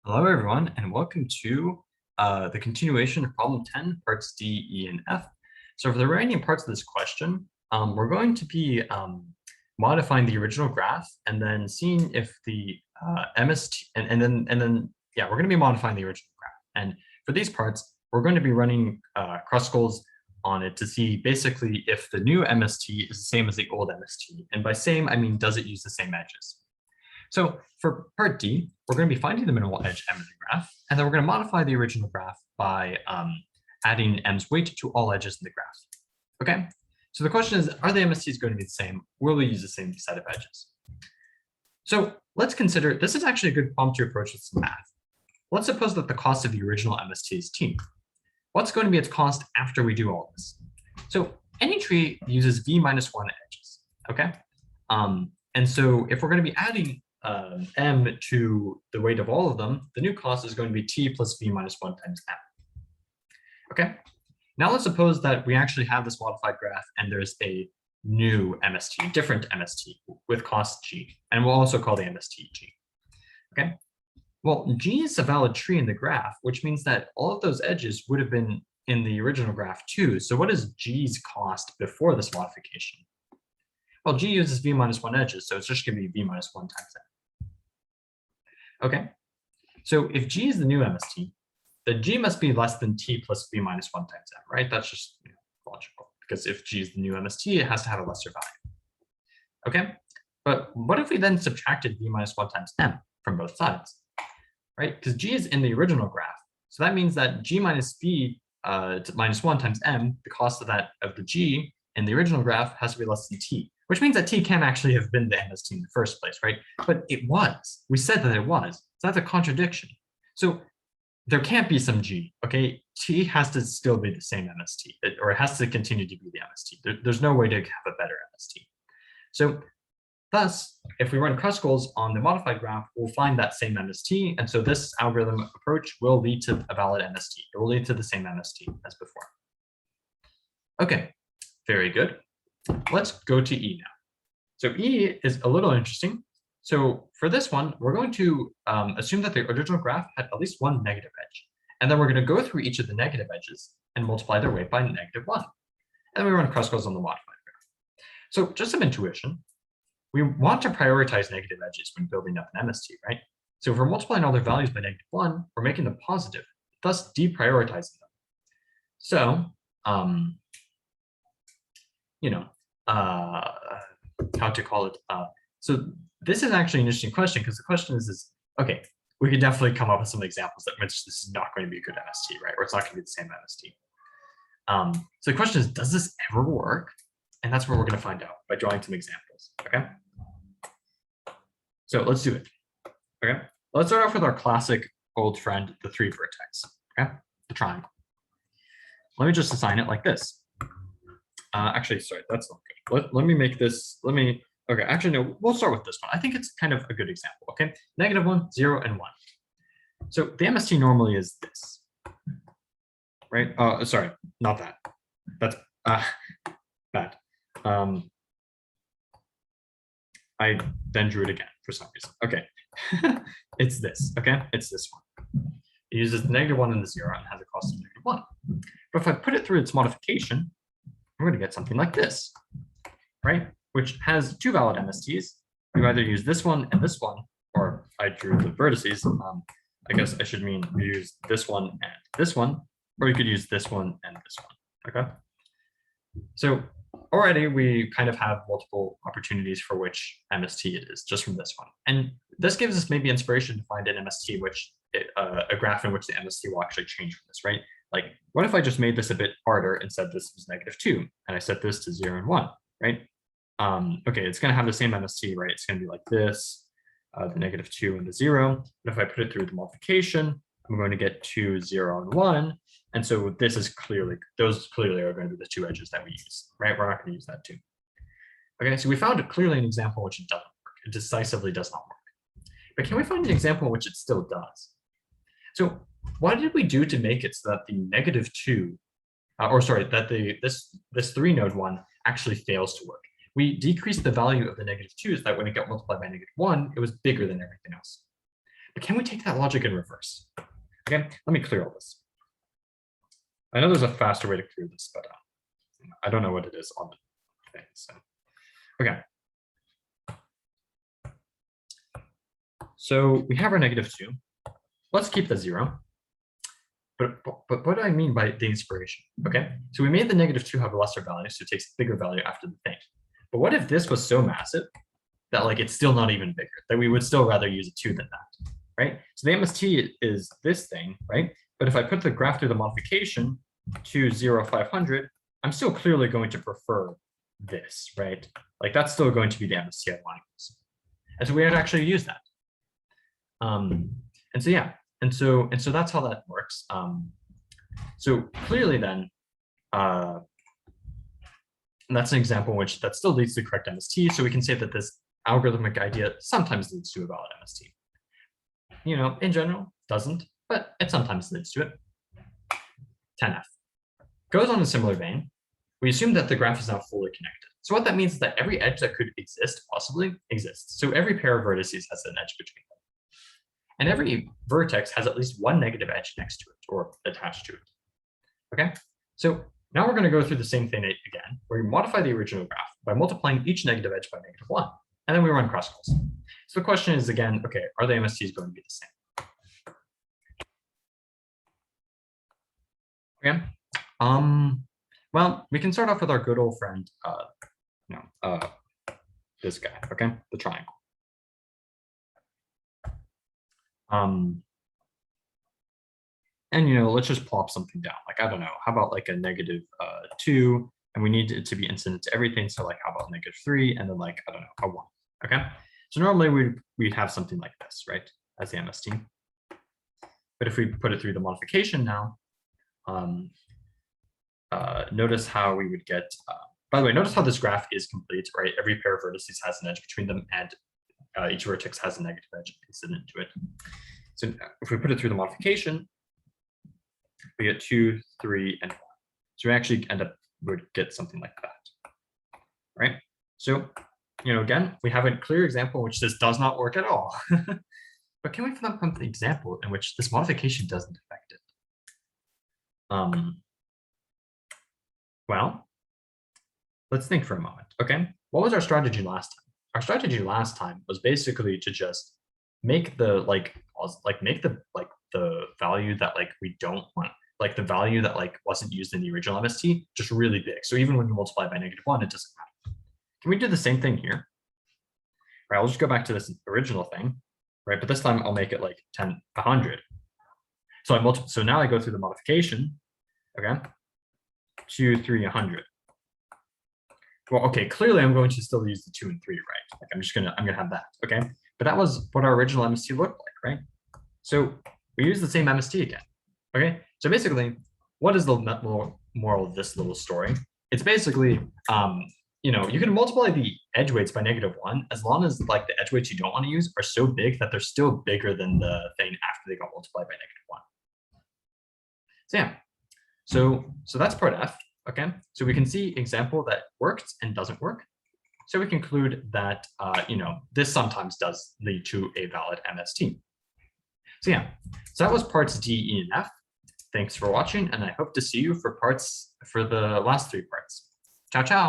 Hello, everyone, and welcome to the continuation of problem 10, parts D, E, and F. So for the remaining parts of this question, we're going to be modifying the original graph and then seeing if the MST, yeah, we're going to be modifying the original graph. And for these parts, we're going to be running cross-goals on it to see basically if the new MST is the same as the old MST. And by same, I mean, does it use the same edges? So for part D, we're going to be finding the minimal edge M in the graph, and then we're going to modify the original graph by adding M's weight to all edges in the graph. Okay, so the question is, are the MSTs going to be the same? Will we use the same set of edges? So let's consider, this is actually a good problem to approach with some math. Let's suppose that the cost of the original MST is t. What's going to be its cost after we do all this? So any tree uses v minus 1 edges, okay? And so if we're going to be adding m to the weight of all of them, the new cost is going to be t plus v minus 1 times m. Okay, now let's suppose that we actually have this modified graph and there's a new MST, different MST with cost g, and we'll also call the MST g. Okay, well, g is a valid tree in the graph, which means that all of those edges would have been in the original graph too. So what is g's cost before this modification? Well, g uses v minus 1 edges, so it's just going to be v minus 1 times m. Okay, so if g is the new MST, then g must be less than t plus v minus 1 times m, right? That's just logical, because if g is the new MST, it has to have a lesser value. Okay, but what if we then subtracted v minus 1 times m from both sides, right? Because g is in the original graph, so that means that g minus v minus 1 times m, the cost of the g in the original graph has to be less than t, which means that t can actually have been the MST in the first place, right? But it was. We said that it was. So that's a contradiction. So there can't be some g, okay? T has to still be the same MST, or it has to continue to be the MST. There's no way to have a better MST. So thus, if we run cross-goals on the modified graph, we'll find that same MST. And so this algorithm approach will lead to a valid MST. It will lead to the same MST as before. Okay, very good. Let's go to E now. So E is a little interesting. So for this one, we're going to assume that the original graph had at least one negative edge. And then we're going to go through each of the negative edges and multiply their weight by -1. And then we run cross-goals on the modified graph. So just some intuition. We want to prioritize negative edges when building up an MST, right? So if we're multiplying all their values by -1, we're making them positive, thus deprioritizing them. So, how to call it? So this is actually an interesting question, because the question is, okay, we could definitely come up with some examples that which this is not going to be a good MST, right? Or it's not going to be the same MST. So the question is, does this ever work? And that's what we're going to find out by drawing some examples, okay? So let's do it, okay? Let's start off with our classic old friend, the 3 vertex, okay? The triangle. Let me just assign it like this. Actually, sorry, that's not good. Let me make this, okay, actually, no, we'll start with this one. I think it's kind of a good example, okay? -1, 0, and 1. So the MST normally is this, right? Sorry, not that. That's bad. I then drew it again for some reason. Okay, it's this, okay? It's this one. It uses the -1 and the 0 and has a cost of -1. But if I put it through its modification, I'm going to get something like this, right? Which has 2 valid MSTs. You either use this one and this one, or I drew the vertices. I guess I should mean you use this one and this one, or you could use this one and this one, okay? So already we kind of have multiple opportunities for which MST it is, just from this one. And this gives us maybe inspiration to find an MST, a graph in which the MST will actually change from this, right? Like, what if I just made this a bit harder and said this was -2, and I set this to 0 and 1, right? Okay, it's going to have the same MST, right? It's going to be like this, the -2 and the 0. But if I put it through the modification, I'm going to get 2, 0, and 1. And so this is those clearly are going to be the 2 edges that we use, right? We're not going to use that too. Okay, so we found clearly an example in which it doesn't work. It decisively does not work. But can we find an example in which it still does? So what did we do to make it so that the -2, this 3 node one actually fails to work? We decreased the value of the -2s that when it got multiplied by -1, it was bigger than everything else. But can we take that logic in reverse? Okay, let me clear all this. I know there's a faster way to clear this, but I don't know what it is on the thing. So, okay. So we have our -2. Let's keep the 0. But what do I mean by the inspiration? Okay, so we made the -2 have a lesser value, so it takes a bigger value after the thing. But what if this was so massive that like it's still not even bigger, that we would still rather use a 2 than that, right? So the MST is this thing, right? But if I put the graph through the modification to 0, 500, I'm still clearly going to prefer this, right? Like that's still going to be the MST I want to use. And so we had to actually use that. And so yeah, and so that's how that works. So clearly then, that's an example in which that still leads to the correct MST. So we can say that this algorithmic idea sometimes leads to a valid MST. You know, in general, doesn't, but it sometimes leads to it. 10F. Goes on a similar vein. We assume that the graph is now fully connected. So what that means is that every edge that could exist possibly exists. So every pair of vertices has an edge between them. And every vertex has at least one negative edge next to it or attached to it. Okay, so now we're going to go through the same thing again, where we modify the original graph by multiplying each negative edge by -1, and then we run cross-calls. So the question is again, okay, are the MSTs going to be the same? Okay. Well, we can start off with our good old friend, this guy, okay, the triangle. And let's just plop something down. Like, I don't know, how about like a -2, and we need it to be incident to everything. So like, how about -3, and then like, I don't know, a 1. Okay. So normally we'd have something like this, right, as the MST. But if we put it through the modification now, notice how we would get. By the way, notice how this graph is complete, right? Every pair of vertices has an edge between them, and each vertex has a negative edge incident to it. So if we put it through the modification, we get 2, 3, and 1. So we actually would get something like that, right? So, again, we have a clear example in which this does not work at all. But can we find an example in which this modification doesn't affect it? Well, let's think for a moment. Okay, what was our strategy last time? Our strategy last time was basically to just make the the value that we don't want, the value that wasn't used in the original MST, just really big. So even when you multiply by -1, it doesn't matter. Can we do the same thing here? Right, I'll just go back to this original thing, right? But this time I'll make it 10, 100. So now I go through the modification, okay? 2, 3, 100. Well, okay, clearly I'm going to still use the 2 and 3, right? Like I'm gonna have that, okay? But that was what our original MST looked like, right? So we use the same MST again, okay? So basically, what is the moral of this little story? It's basically, you can multiply the edge weights by -1 as long as the edge weights you don't want to use are so big that they're still bigger than the thing after they got multiplied by -1. So yeah, so that's part F. Okay, so we can see example that worked and doesn't work. So we conclude that this sometimes does lead to a valid MST. So yeah, so that was parts D, E, and F. Thanks for watching, and I hope to see you for the last 3 parts. Ciao, ciao.